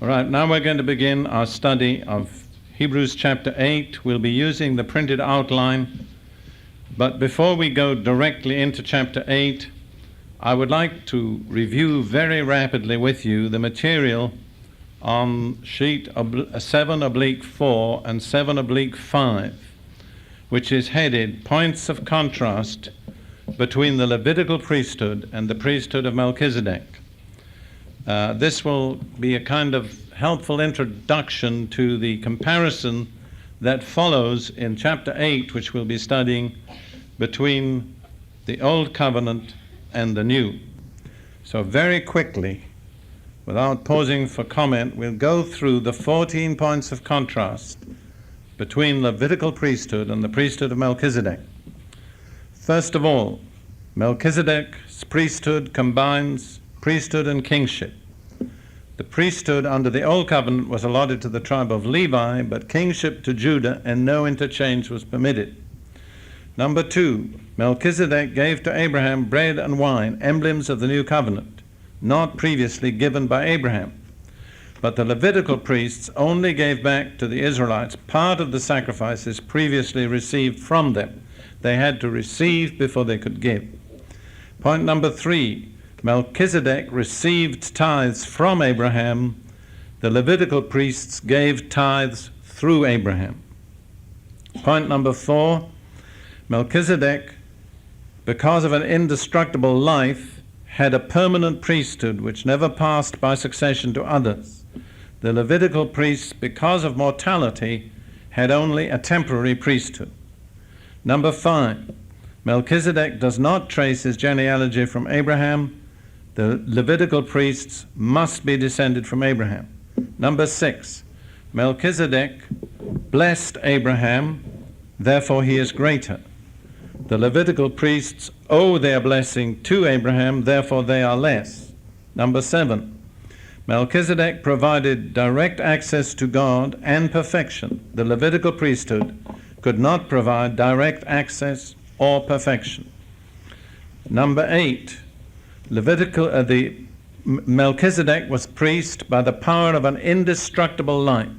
All right, now we're going to begin our study of Hebrews chapter 8. We'll be using the printed outline, but before we go directly into chapter 8, I would like to review very rapidly with you the material on sheet 7/4 and 7/5, which is headed Points of Contrast between the Levitical priesthood and the priesthood of Melchizedek. This will be a kind of helpful introduction to the comparison that follows in chapter 8, which we'll be studying, between the Old Covenant and the New. So very quickly, without pausing for comment, we'll go through the 14 points of contrast between Levitical priesthood and the priesthood of Melchizedek. First of all, Melchizedek's priesthood combines priesthood and kingship. The priesthood under the Old Covenant was allotted to the tribe of Levi, but kingship to Judah, and no interchange was permitted. Number two, Melchizedek gave to Abraham bread and wine, emblems of the new covenant, not previously given by Abraham. But the Levitical priests only gave back to the Israelites part of the sacrifices previously received from them. They had to receive before they could give. Point number three, Melchizedek received tithes from Abraham. The Levitical priests gave tithes through Abraham. Point number four, Melchizedek, because of an indestructible life, had a permanent priesthood which never passed by succession to others. The Levitical priests, because of mortality, had only a temporary priesthood. Number five, Melchizedek does not trace his genealogy from Abraham. The Levitical priests must be descended from Abraham. Number six, Melchizedek blessed Abraham, therefore he is greater. The Levitical priests owe their blessing to Abraham, therefore they are less. Number seven, Melchizedek provided direct access to God and perfection. The Levitical priesthood could not provide direct access or perfection. Number eight, Melchizedek was priest by the power of an indestructible life.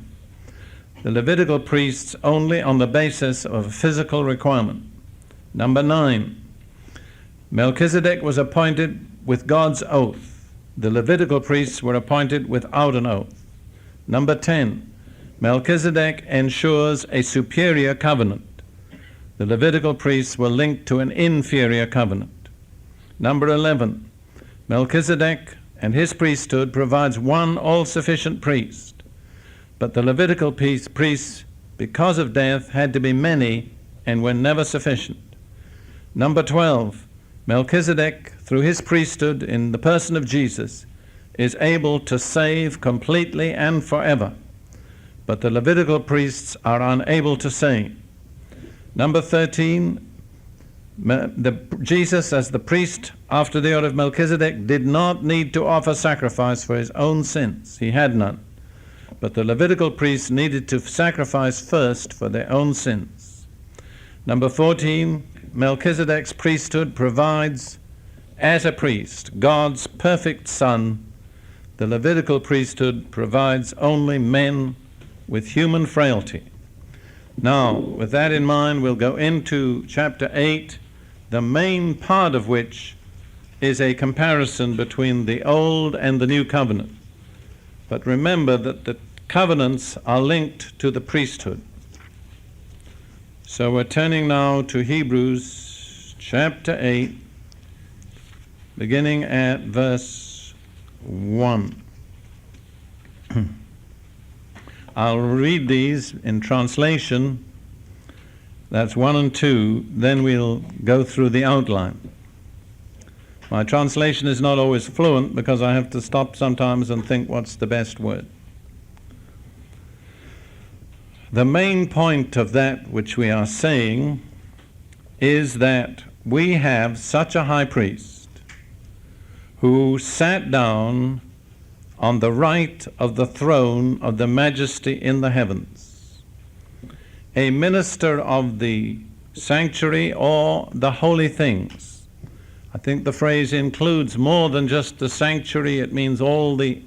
The Levitical priests only on the basis of a physical requirement. Number nine, Melchizedek was appointed with God's oath. The Levitical priests were appointed without an oath. Number 10, Melchizedek ensures a superior covenant. The Levitical priests were linked to an inferior covenant. Number 11, Melchizedek and his priesthood provides one all-sufficient priest, but the Levitical priests, because of death, had to be many and were never sufficient. Number 12, Melchizedek, through his priesthood in the person of Jesus, is able to save completely and forever, but the Levitical priests are unable to save. Number 13, Jesus, as the priest after the order of Melchizedek, did not need to offer sacrifice for his own sins. He had none. But the Levitical priests needed to sacrifice first for their own sins. Number 14, Melchizedek's priesthood provides, as a priest, God's perfect Son. The Levitical priesthood provides only men with human frailty. Now, with that in mind, we'll go into chapter 8, the main part of which is a comparison between the Old and the New Covenant. But remember that the covenants are linked to the priesthood. So we're turning now to Hebrews chapter 8, beginning at verse 1. I'll read these in translation. That's 1 and 2. Then we'll go through the outline. My translation is not always fluent because I have to stop sometimes and think what's the best word. The main point of that which we are saying is that we have such a high priest who sat down on the right of the throne of the majesty in the heavens, a minister of the sanctuary or the holy things. I think the phrase includes more than just the sanctuary. It means all the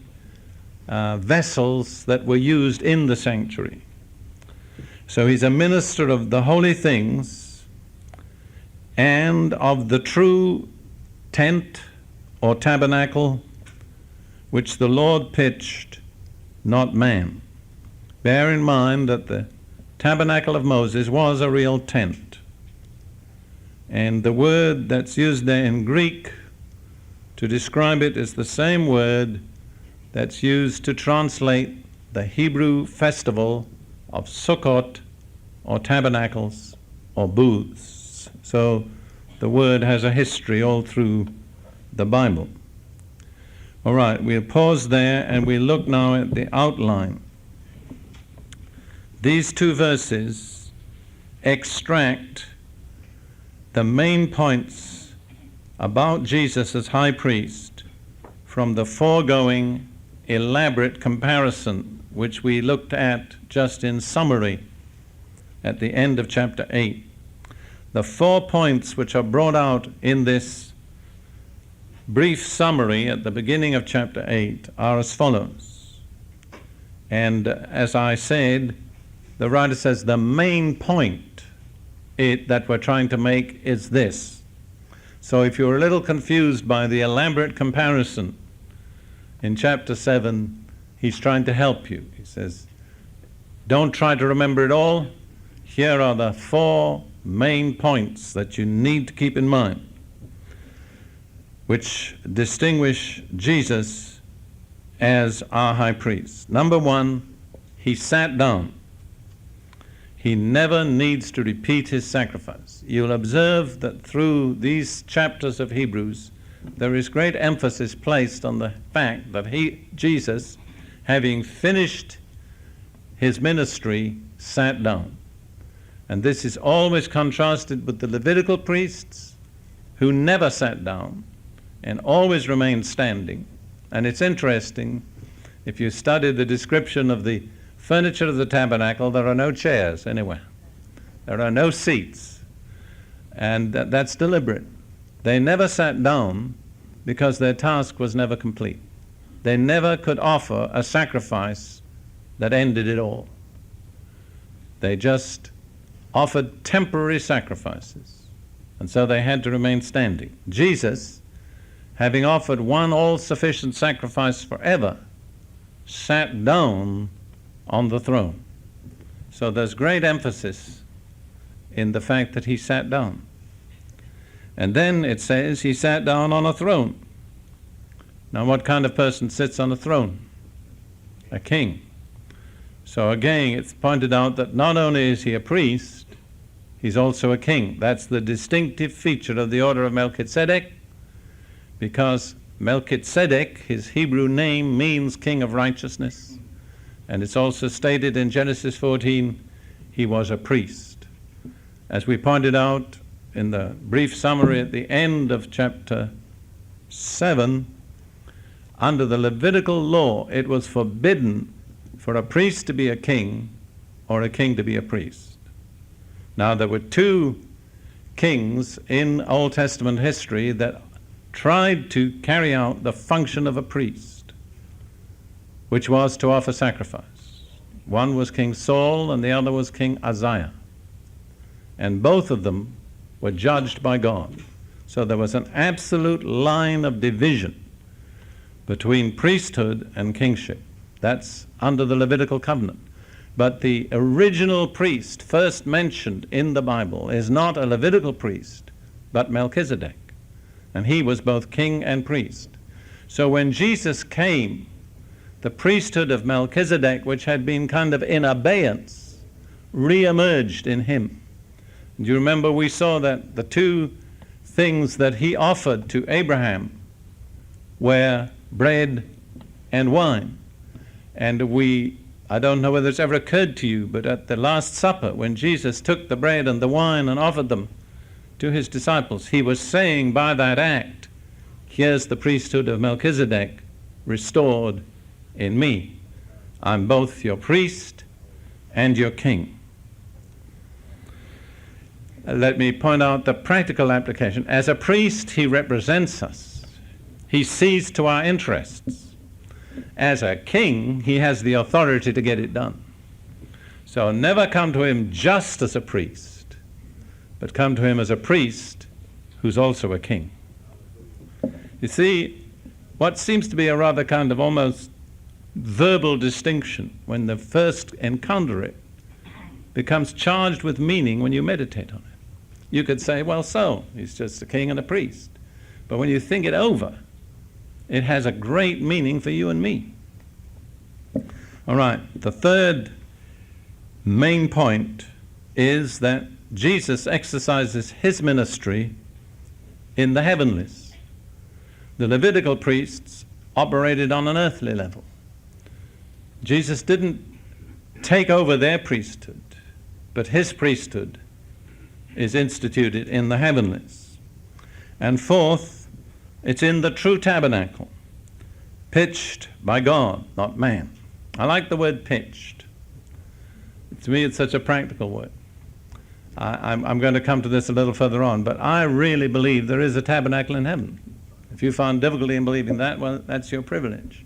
vessels that were used in the sanctuary. So he's a minister of the holy things and of the true tent or tabernacle which the Lord pitched, not man. Bear in mind that the tabernacle of Moses was a real tent. And the word that's used there in Greek to describe it is the same word that's used to translate the Hebrew festival of Sukkot or tabernacles or booths. So the word has a history all through the Bible. All right, we'll pause there and we'll look now at the outline. These two verses extract the main points about Jesus as high priest from the foregoing elaborate comparison which we looked at just in summary at the end of chapter 8. The 4 points which are brought out in this brief summary at the beginning of chapter 8 are as follows. And as I said, the writer says the main point that we're trying to make is this. So if you're a little confused by the elaborate comparison in chapter 7, he's trying to help you. He says, don't try to remember it all. Here are the 4 main points that you need to keep in mind, which distinguish Jesus as our high priest. Number 1, he sat down. He never needs to repeat his sacrifice. You'll observe that through these chapters of Hebrews, there is great emphasis placed on the fact that Jesus, having finished his ministry, sat down. And this is always contrasted with the Levitical priests, who never sat down and always remained standing. And it's interesting, if you study the description of the furniture of the tabernacle, there are no chairs anywhere. There are no seats. And that's deliberate. They never sat down because their task was never complete. They never could offer a sacrifice that ended it all. They just offered temporary sacrifices. And so they had to remain standing. Jesus, having offered one all-sufficient sacrifice forever, sat down on the throne. So there's great emphasis in the fact that he sat down. And then it says he sat down on a throne. Now what kind of person sits on a throne? A king. So again, it's pointed out that not only is he a priest, he's also a king. That's the distinctive feature of the order of Melchizedek, because Melchizedek, his Hebrew name, means king of righteousness. And it's also stated in Genesis 14, he was a priest. As we pointed out in the brief summary at the end of chapter 7, under the Levitical law, it was forbidden for a priest to be a king or a king to be a priest. Now, there were 2 kings in Old Testament history that tried to carry out the function of a priest, which was to offer sacrifice. One was King Saul and the other was King Uzziah. And both of them were judged by God. So there was an absolute line of division between priesthood and kingship. That's under the Levitical covenant. But the original priest first mentioned in the Bible is not a Levitical priest, but Melchizedek. And he was both king and priest. So when Jesus came, the priesthood of Melchizedek, which had been kind of in abeyance, re-emerged in him. Do you remember we saw that the 2 things that he offered to Abraham were bread and wine? And I don't know whether it's ever occurred to you, but at the Last Supper, when Jesus took the bread and the wine and offered them to his disciples, he was saying by that act, here's the priesthood of Melchizedek restored in me. I'm both your priest and your king. Let me point out the practical application. As a priest, he represents us. He sees to our interests. As a king, he has the authority to get it done. So never come to him just as a priest, but come to him as a priest who's also a king. You see, what seems to be a rather kind of almost verbal distinction when they first encounter it becomes charged with meaning when you meditate on it. You could say, well, so, he's just a king and a priest. But when you think it over, it has a great meaning for you and me. All right, the third main point is that Jesus exercises his ministry in the heavenlies. The Levitical priests operated on an earthly level. Jesus didn't take over their priesthood, but his priesthood is instituted in the heavenlies. And fourth, it's in the true tabernacle, pitched by God, not man. I like the word pitched. To me, it's such a practical word. I'm going to come to this a little further on, but I really believe there is a tabernacle in heaven. If you find difficulty in believing that, well, that's your privilege.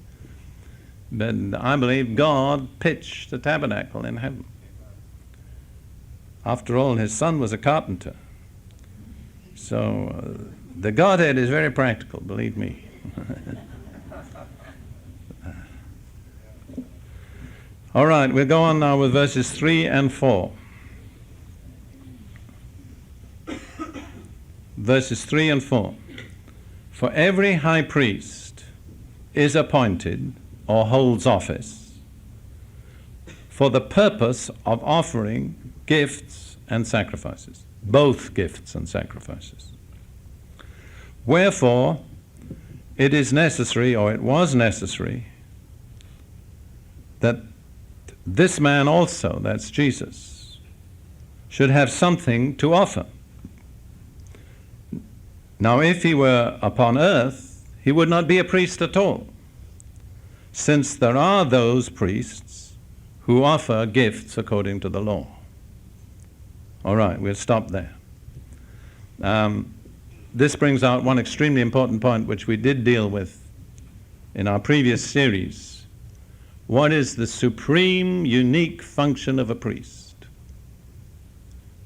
But I believe God pitched the tabernacle in heaven. After all, his son was a carpenter. So the Godhead is very practical, believe me. All right, we'll go on now with verses 3 and 4. Verses 3 and 4. For every high priest is appointed or holds office for the purpose of offering gifts and sacrifices, both gifts and sacrifices. Wherefore, it is necessary, or it was necessary, that this man also, that's Jesus, should have something to offer. Now, if he were upon earth, he would not be a priest at all, since there are those priests who offer gifts according to the law. All right, we'll stop there. This brings out one extremely important point which we did deal with in our previous series. What is the supreme, unique function of a priest?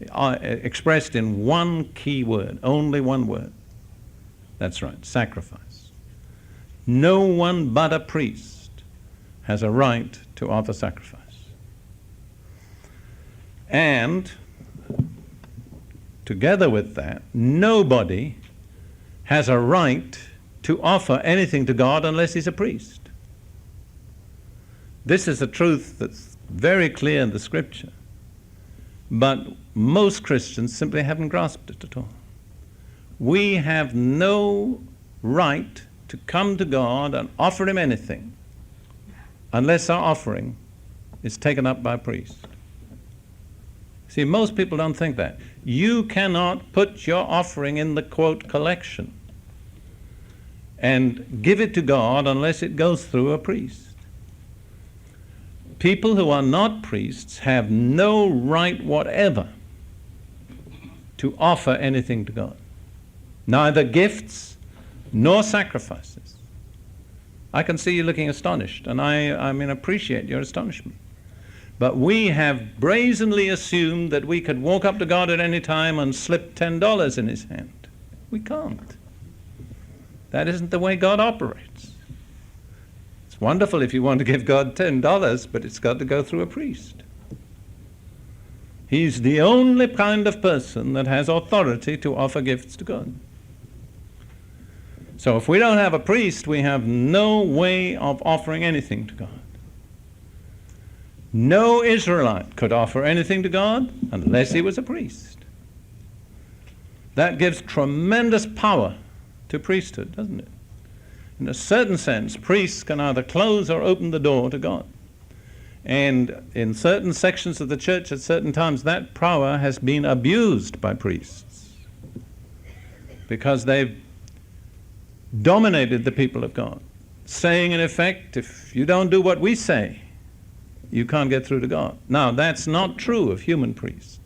Expressed in one key word, only one word. That's right, sacrifice. No one but a priest has a right to offer sacrifice. And together with that, nobody has a right to offer anything to God unless he's a priest. This is a truth that's very clear in the Scripture, but most Christians simply haven't grasped it at all. We have no right to come to God and offer him anything unless our offering is taken up by a priest. See, most people don't think that. You cannot put your offering in the, quote, collection and give it to God unless it goes through a priest. People who are not priests have no right whatever to offer anything to God. Neither gifts nor sacrifices. I can see you looking astonished, and I appreciate your astonishment. But we have brazenly assumed that we could walk up to God at any time and slip $10 in his hand. We can't. That isn't the way God operates. It's wonderful if you want to give God $10, but it's got to go through a priest. He's the only kind of person that has authority to offer gifts to God. So if we don't have a priest, we have no way of offering anything to God. No Israelite could offer anything to God unless he was a priest. That gives tremendous power to priesthood, doesn't it? In a certain sense, priests can either close or open the door to God. And in certain sections of the church at certain times, that power has been abused by priests because they've dominated the people of God, saying in effect, if you don't do what we say, you can't get through to God. Now, that's not true of human priests.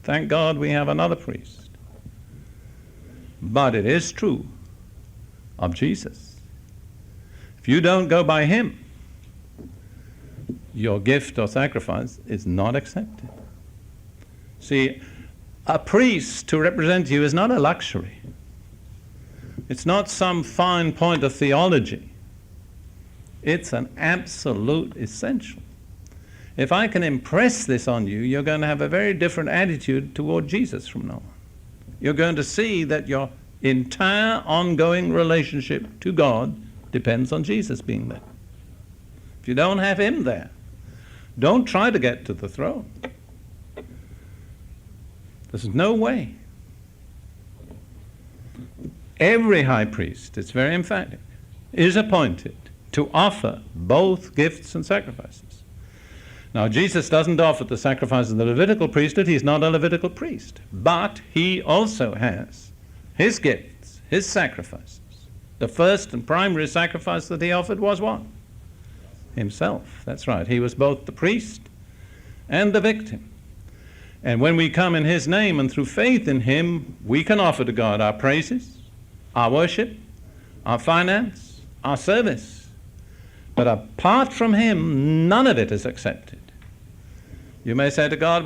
Thank God we have another priest. But it is true of Jesus. If you don't go by him, your gift or sacrifice is not accepted. See, a priest to represent you is not a luxury. It's not some fine point of theology. It's an absolute essential. If I can impress this on you, you're going to have a very different attitude toward Jesus from now on. You're going to see that your entire ongoing relationship to God depends on Jesus being there. If you don't have him there, don't try to get to the throne. There's no way. Every high priest, it's very emphatic, is appointed to offer both gifts and sacrifices. Now, Jesus doesn't offer the sacrifice of the Levitical priesthood. He's not a Levitical priest. But he also has his gifts, his sacrifices. The first and primary sacrifice that he offered was what? Himself. That's right. He was both the priest and the victim. And when we come in his name and through faith in him, we can offer to God our praises, our worship, our finance, our service. But apart from him, none of it is accepted. You may say to God,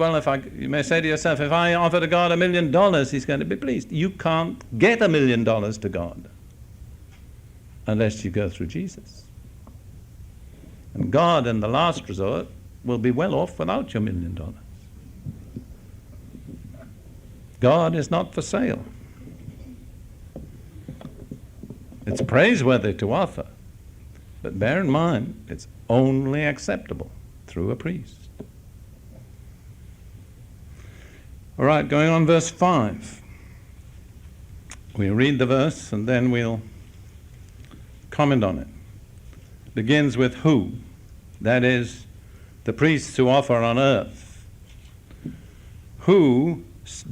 you may say to yourself, if I offer to God $1 million, he's going to be pleased. You can't get $1 million to God unless you go through Jesus. And God, in the last resort, will be well off without your $1 million. God is not for sale. It's praiseworthy to offer, but bear in mind, it's only acceptable through a priest. All right, going on verse 5. We'll read the verse and then we'll comment on it. It begins with who? That is, the priests who offer on earth. Who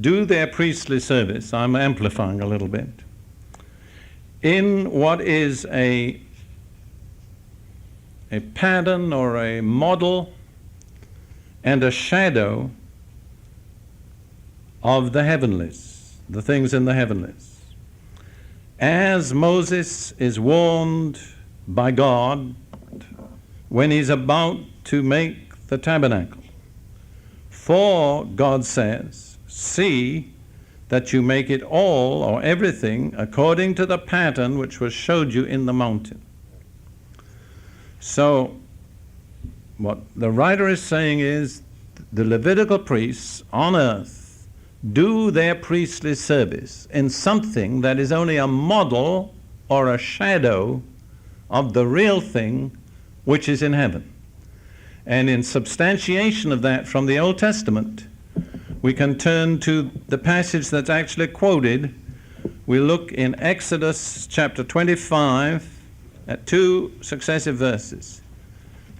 do their priestly service, I'm amplifying a little bit, in what is a pattern or a model and a shadow of the heavenlies, the things in the heavenlies. As Moses is warned by God when he's about to make the tabernacle. For God says, see that you make it all or everything according to the pattern which was showed you in the mountain. So what the writer is saying is the Levitical priests on earth do their priestly service in something that is only a model or a shadow of the real thing which is in heaven. And in substantiation of that from the Old Testament, we can turn to the passage that's actually quoted. We look in Exodus chapter 25 at two successive verses.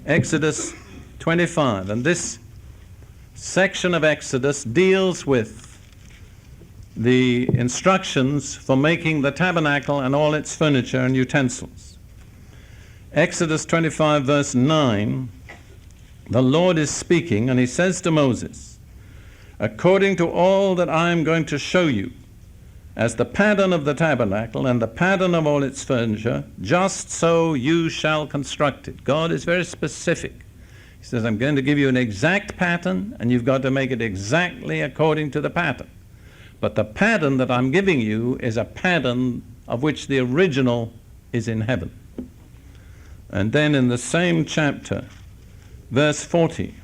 Exodus 25, and this section of Exodus deals with the instructions for making the tabernacle and all its furniture and utensils. Exodus 25 verse 9, the Lord is speaking and he says to Moses, according to all that I am going to show you as the pattern of the tabernacle and the pattern of all its furniture, just so you shall construct it. God is very specific. He says, I'm going to give you an exact pattern and you've got to make it exactly according to the pattern. But the pattern that I'm giving you is a pattern of which the original is in heaven. And then in the same chapter, verse 40,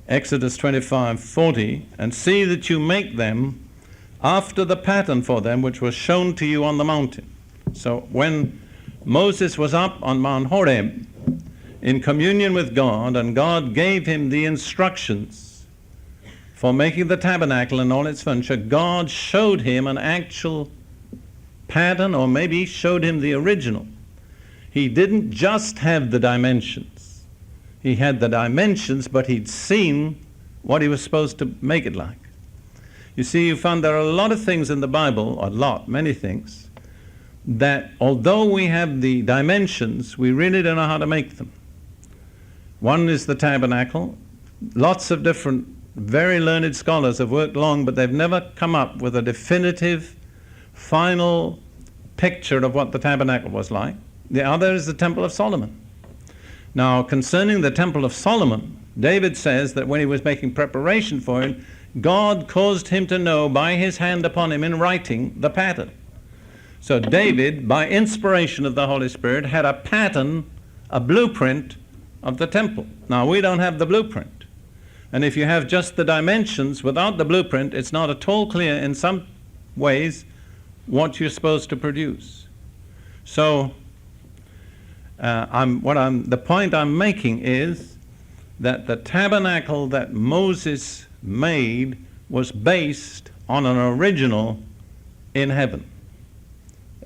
Exodus 25:40, and see that you make them after the pattern for them which was shown to you on the mountain. So when Moses was up on Mount Horeb in communion with God, and God gave him the instructions for making the tabernacle and all its furniture, God showed him an actual pattern, or maybe showed him the original. He didn't just have the dimensions. He had the dimensions, but he'd seen what he was supposed to make it like. You see, you found there are a lot of things in the Bible, many things, that although we have the dimensions, we really don't know how to make them. One is the tabernacle. Lots of different very learned scholars have worked long, but they've never come up with a definitive, final picture of what the tabernacle was like. The other is the Temple of Solomon. Now, concerning the Temple of Solomon, David says that when he was making preparation for it, God caused him to know by his hand upon him in writing the pattern. So David, by inspiration of the Holy Spirit, had a pattern, a blueprint of the temple. Now, we don't have the blueprint. And if you have just the dimensions without the blueprint, it's not at all clear in some ways what you're supposed to produce. So, the point I'm making is that the tabernacle that Moses made was based on an original in heaven.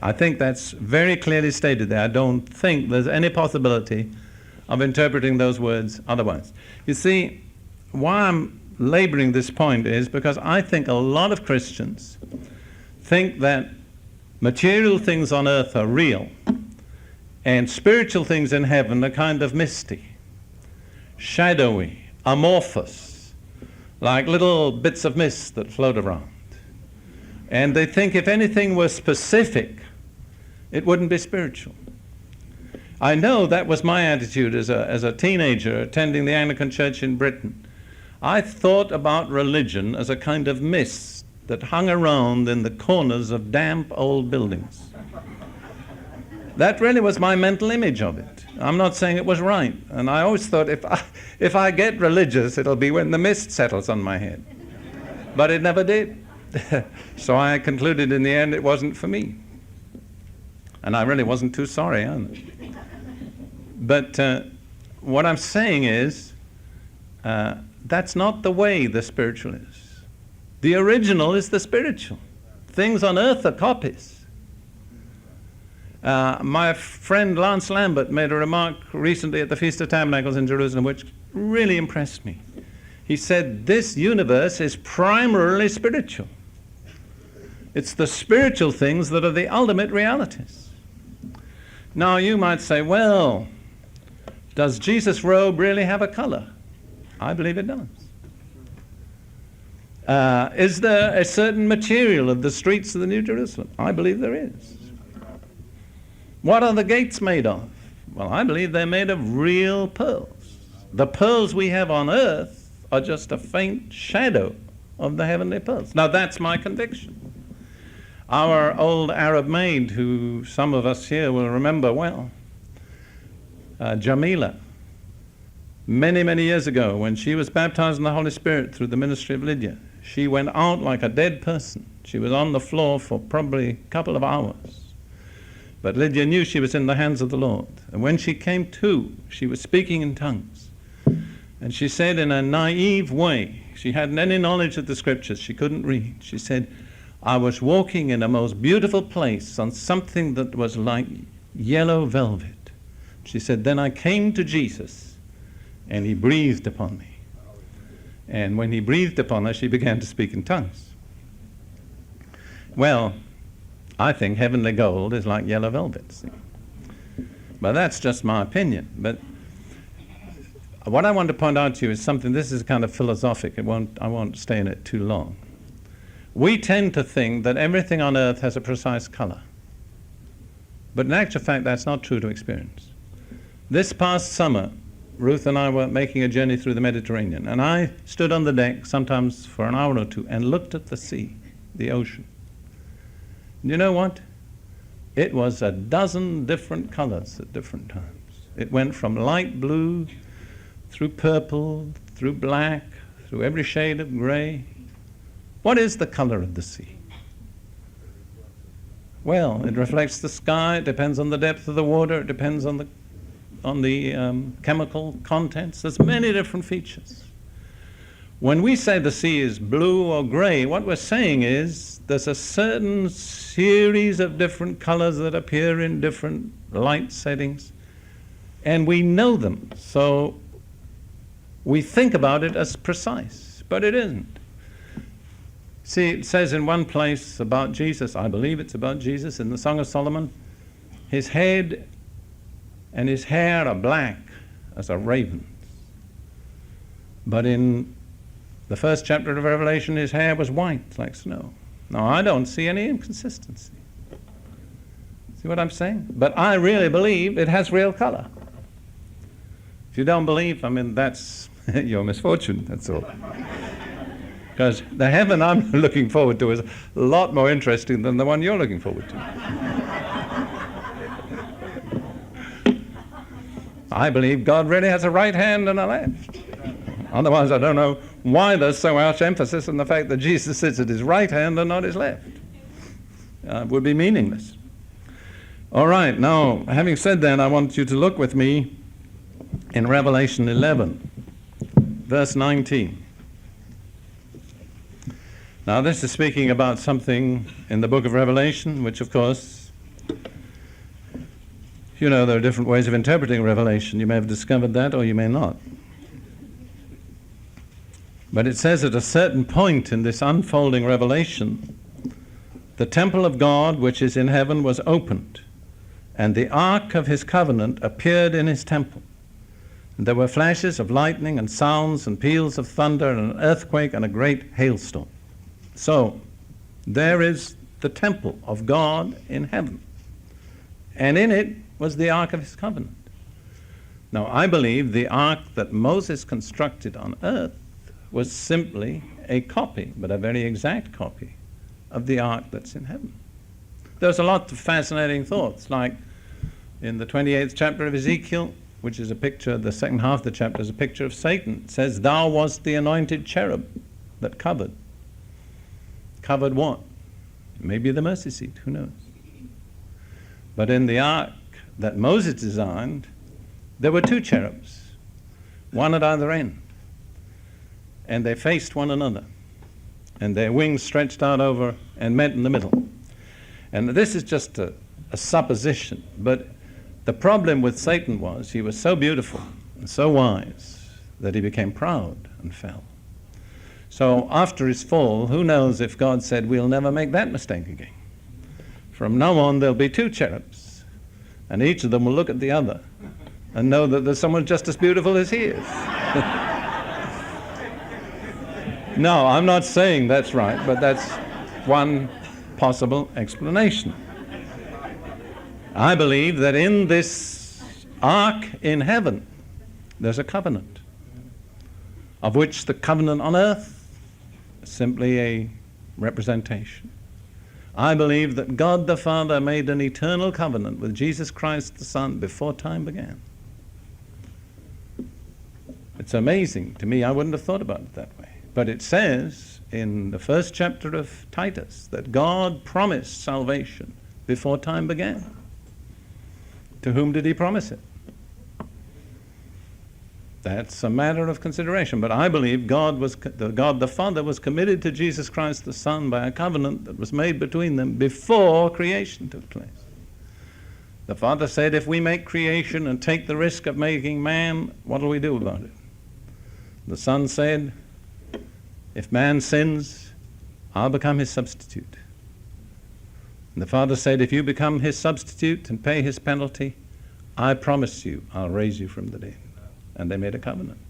I think that's very clearly stated there. I don't think there's any possibility of interpreting those words otherwise. You see, why I'm laboring this point is because I think a lot of Christians think that material things on earth are real and spiritual things in heaven are kind of misty, shadowy, amorphous, like little bits of mist that float around. And they think if anything were specific, it wouldn't be spiritual. I know that was my attitude as a teenager attending the Anglican Church in Britain. I thought about religion as a kind of mist that hung around in the corners of damp old buildings. That really was my mental image of it. I'm not saying it was right. And I always thought if I get religious, it'll be when the mist settles on my head. But it never did. So I concluded in the end it wasn't for me. And I really wasn't too sorry either. But what I'm saying is, that's not the way the spiritual is. The original is the spiritual. Things on earth are copies. My friend Lance Lambert made a remark recently at the Feast of Tabernacles in Jerusalem which really impressed me. He said, this universe is primarily spiritual. It's the spiritual things that are the ultimate realities. Now you might say, well, does Jesus' robe really have a color? I believe it does. Is there a certain material of the streets of the New Jerusalem? I believe there is. What are the gates made of? Well, I believe they're made of real pearls. The pearls we have on earth are just a faint shadow of the heavenly pearls. Now that's my conviction. Our old Arab maid, who some of us here will remember well, Jamila, many, many years ago when she was baptized in the Holy Spirit through the ministry of Lydia, she went out like a dead person. She was on the floor for probably a couple of hours. But Lydia knew she was in the hands of the Lord. And when she came to, she was speaking in tongues. And she said in a naive way, she hadn't any knowledge of the scriptures, she couldn't read. She said, I was walking in a most beautiful place on something that was like yellow velvet. She said, then I came to Jesus and he breathed upon me. And when he breathed upon her, she began to speak in tongues. Well, I think heavenly gold is like yellow velvet. See? But that's just my opinion. But what I want to point out to you is something, this is kind of philosophic. I won't stay in it too long. We tend to think that everything on earth has a precise color. But in actual fact, that's not true to experience. This past summer, Ruth and I were making a journey through the Mediterranean, and I stood on the deck sometimes for an hour or two and looked at the sea, the ocean. And you know what? It was a dozen different colors at different times. It went from light blue through purple, through black, through every shade of gray. What is the color of the sea? Well, it reflects the sky, it depends on the depth of the water, it depends on the chemical contents. There's many different features. When we say the sea is blue or gray, what we're saying is there's a certain series of different colors that appear in different light settings, and we know them. So we think about it as precise, but it isn't. See, it says in one place about Jesus, I believe it's about Jesus in the Song of Solomon, his head and his hair are black as a raven's. But in the first chapter of Revelation, his hair was white like snow. Now, I don't see any inconsistency. See what I'm saying? But I really believe it has real color. If you don't believe, I mean, that's your misfortune, that's all. Because the heaven I'm looking forward to is a lot more interesting than the one you're looking forward to. I believe God really has a right hand and a left. Otherwise, I don't know why there's so much emphasis on the fact that Jesus sits at his right hand and not his left. It would be meaningless. All right, now, having said that, I want you to look with me in Revelation 11, verse 19. Now, this is speaking about something in the book of Revelation, which, of course, you know, there are different ways of interpreting Revelation. You may have discovered that, or you may not. But it says at a certain point in this unfolding revelation, the temple of God which is in heaven was opened, and the ark of his covenant appeared in his temple. And there were flashes of lightning and sounds and peals of thunder and an earthquake and a great hailstorm. So, there is the temple of God in heaven, and in it was the ark of his covenant. Now, I believe the ark that Moses constructed on earth was simply a copy, but a very exact copy, of the ark that's in heaven. There's a lot of fascinating thoughts, like in the 28th chapter of Ezekiel, which is a picture, the second half of the chapter is a picture of Satan. It says, "Thou wast the anointed cherub that covered." Covered what? Maybe the mercy seat, who knows? But in the ark that Moses designed, there were two cherubs, one at either end. And they faced one another, and their wings stretched out over and met in the middle. And this is just a supposition, but the problem with Satan was he was so beautiful and so wise that he became proud and fell. So after his fall, who knows if God said, we'll never make that mistake again. From now on, there'll be two cherubs, and each of them will look at the other and know that there's someone just as beautiful as he is. No, I'm not saying that's right, but that's one possible explanation. I believe that in this ark in heaven, there's a covenant, of which the covenant on earth is simply a representation. I believe that God the Father made an eternal covenant with Jesus Christ the Son before time began. It's amazing to me. I wouldn't have thought about it that way. But it says in the first chapter of Titus that God promised salvation before time began. To whom did he promise it? That's a matter of consideration. But I believe God the Father was committed to Jesus Christ the Son by a covenant that was made between them before creation took place. The Father said, if we make creation and take the risk of making man, what will we do about it? The Son said, if man sins, I'll become his substitute. And the Father said, if you become his substitute and pay his penalty, I promise you I'll raise you from the dead. And they made a covenant.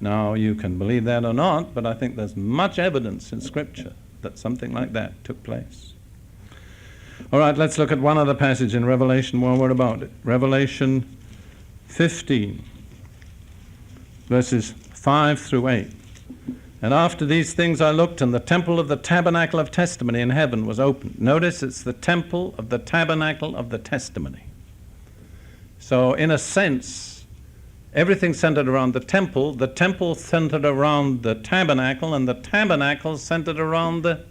Now, you can believe that or not, but I think there's much evidence in Scripture that something like that took place. All right, let's look at one other passage in Revelation while we're about it. Revelation 15, verses 5 through 8. And after these things I looked, and the temple of the tabernacle of testimony in heaven was opened. Notice it's the temple of the tabernacle of the testimony. So in a sense, everything centered around the temple centered around the tabernacle, and the tabernacle centered around the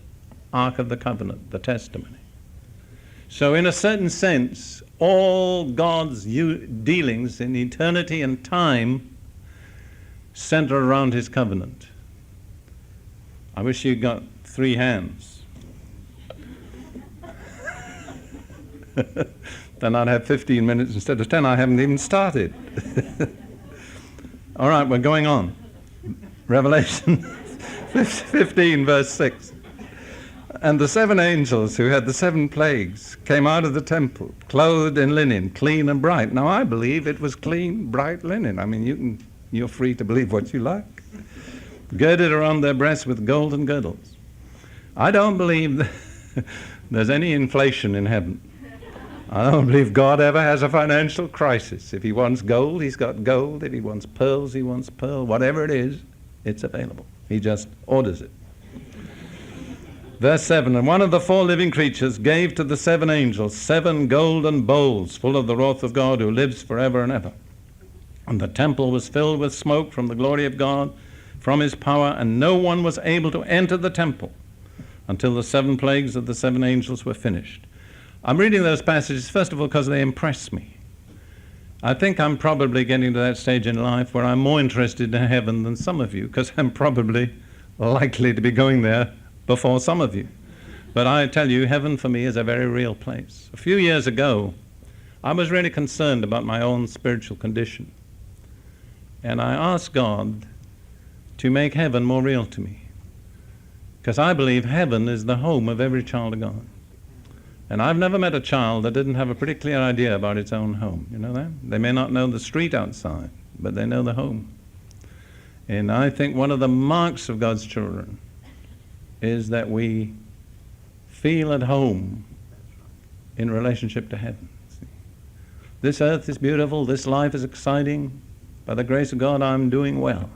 Ark of the Covenant, the testimony. So in a certain sense, all God's dealings in eternity and time center around his covenant. I wish you got 3 hands. Then I'd have 15 minutes instead of 10. I haven't even started. All right, we're going on. Revelation 15, verse 6. And the 7 angels who had the 7 plagues came out of the temple, clothed in linen, clean and bright. Now, I believe it was clean, bright linen. I mean, you're free to believe what you like. Girded around their breasts with golden girdles. I don't believe there's any inflation in heaven. I don't believe God ever has a financial crisis. If he wants gold, he's got gold. If he wants pearls, he wants pearl. Whatever it is, it's available. He just orders it. Verse 7, and one of the four living creatures gave to the seven angels 7 golden bowls full of the wrath of God who lives forever and ever. And the temple was filled with smoke from the glory of God, from his power, and no one was able to enter the temple until the 7 plagues of the 7 angels were finished. I'm reading those passages, first of all, because they impress me. I think I'm probably getting to that stage in life where I'm more interested in heaven than some of you, because I'm probably likely to be going there before some of you. But I tell you, heaven for me is a very real place. A few years ago, I was really concerned about my own spiritual condition. And I asked God to make heaven more real to me, because I believe heaven is the home of every child of God. And I've never met a child that didn't have a pretty clear idea about its own home. You know that? They may not know the street outside, but they know the home. And I think one of the marks of God's children is that we feel at home in relationship to heaven. This earth is beautiful, this life is exciting. By the grace of God, I'm doing well.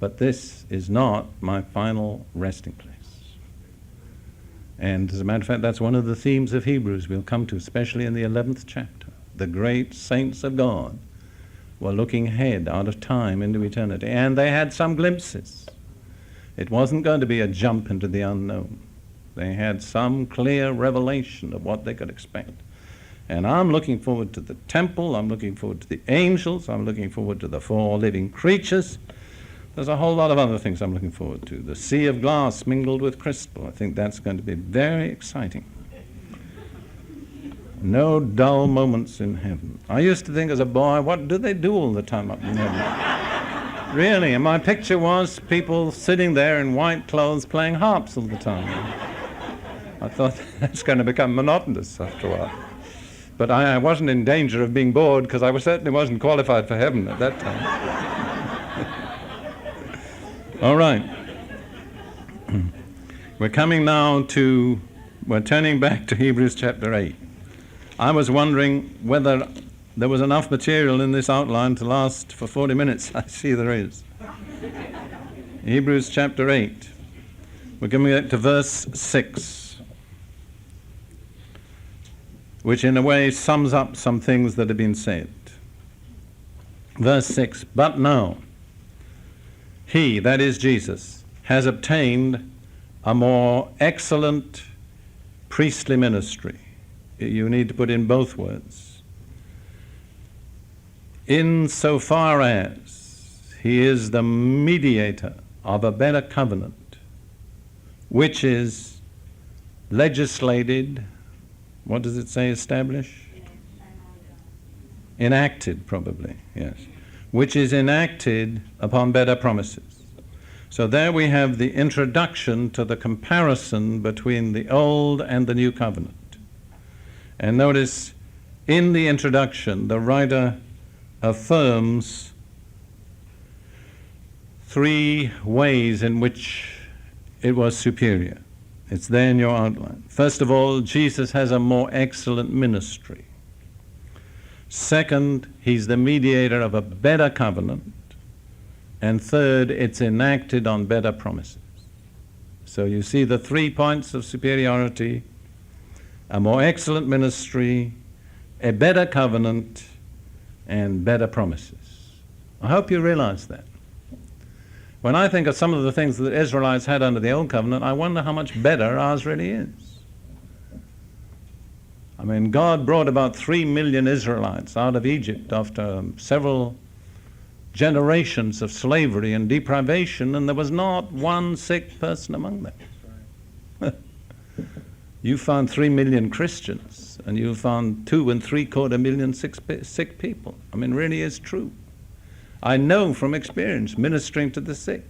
But this is not my final resting place. And as a matter of fact, that's one of the themes of Hebrews we'll come to, especially in the 11th chapter. The great saints of God were looking ahead out of time into eternity, and they had some glimpses. It wasn't going to be a jump into the unknown. They had some clear revelation of what they could expect. And I'm looking forward to the temple, I'm looking forward to the angels, I'm looking forward to the 4 living creatures. There's a whole lot of other things I'm looking forward to. The sea of glass mingled with crystal. I think that's going to be very exciting. No dull moments in heaven. I used to think as a boy, what do they do all the time up in heaven? Really, and my picture was people sitting there in white clothes playing harps all the time. I thought that's going to become monotonous after a while. But I wasn't in danger of being bored, because I certainly wasn't qualified for heaven at that time. All right. We're turning back to Hebrews chapter 8. I was wondering whether there was enough material in this outline to last for 40 minutes. I see there is. Hebrews chapter 8. We're coming back to verse 6, which in a way sums up some things that have been said. Verse 6, but now, he, that is Jesus, has obtained a more excellent priestly ministry. You need to put in both words. Insofar as he is the mediator of a better covenant, which is legislated, what does it say, established? Enacted, probably, yes. Which is enacted upon better promises. So there we have the introduction to the comparison between the old and the new covenant. And notice, in the introduction, the writer affirms 3 ways in which it was superior. It's there in your outline. First of all, Jesus has a more excellent ministry. Second, he's the mediator of a better covenant. And third, it's enacted on better promises. So you see the 3 points of superiority: a more excellent ministry, a better covenant, and better promises. I hope you realize that. When I think of some of the things that the Israelites had under the old covenant, I wonder how much better ours really is. I mean, God brought about 3 million Israelites out of Egypt after several generations of slavery and deprivation, and there was not one sick person among them. You found 3 million Christians, and you found 2 3/4 million sick people. I mean, really is true. I know from experience, ministering to the sick,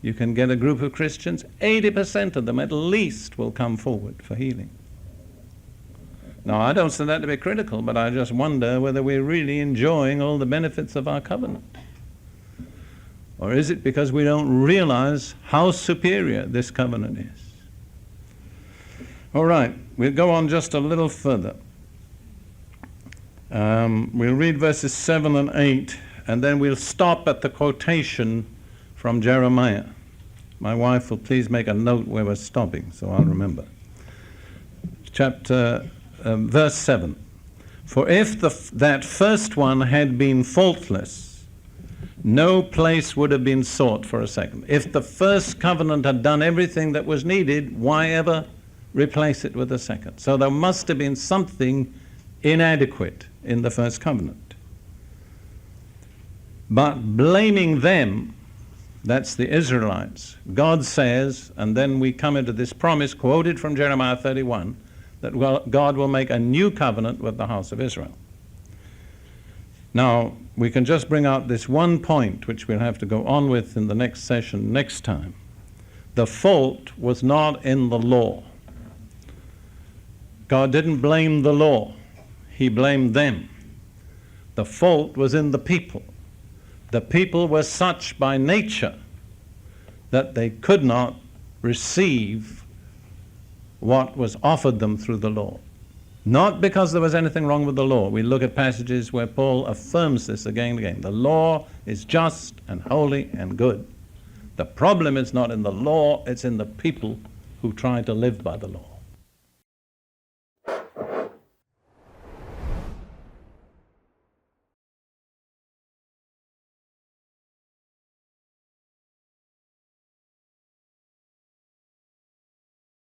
you can get a group of Christians, 80% of them at least will come forward for healing. Now, I don't say that to be critical, but I just wonder whether we're really enjoying all the benefits of our covenant. Or is it because we don't realize how superior this covenant is? All right, we'll go on just a little further. We'll read verses 7 and 8, and then we'll stop at the quotation from Jeremiah. My wife will please make a note where we're stopping, so I'll remember. Verse 7. For if that first one had been faultless, no place would have been sought for a second. If the first covenant had done everything that was needed, why ever replace it with a second? So there must have been something inadequate in the first covenant. But blaming them, that's the Israelites, God says, and then we come into this promise quoted from Jeremiah 31, that God will make a new covenant with the house of Israel. Now, we can just bring out this one point, which we'll have to go on with in the next session next time. The fault was not in the law. God didn't blame the law. He blamed them. The fault was in the people. The people were such by nature that they could not receive what was offered them through the law. Not because there was anything wrong with the law. We look at passages where Paul affirms this again and again. The law is just and holy and good. The problem is not in the law, it's in the people who try to live by the law.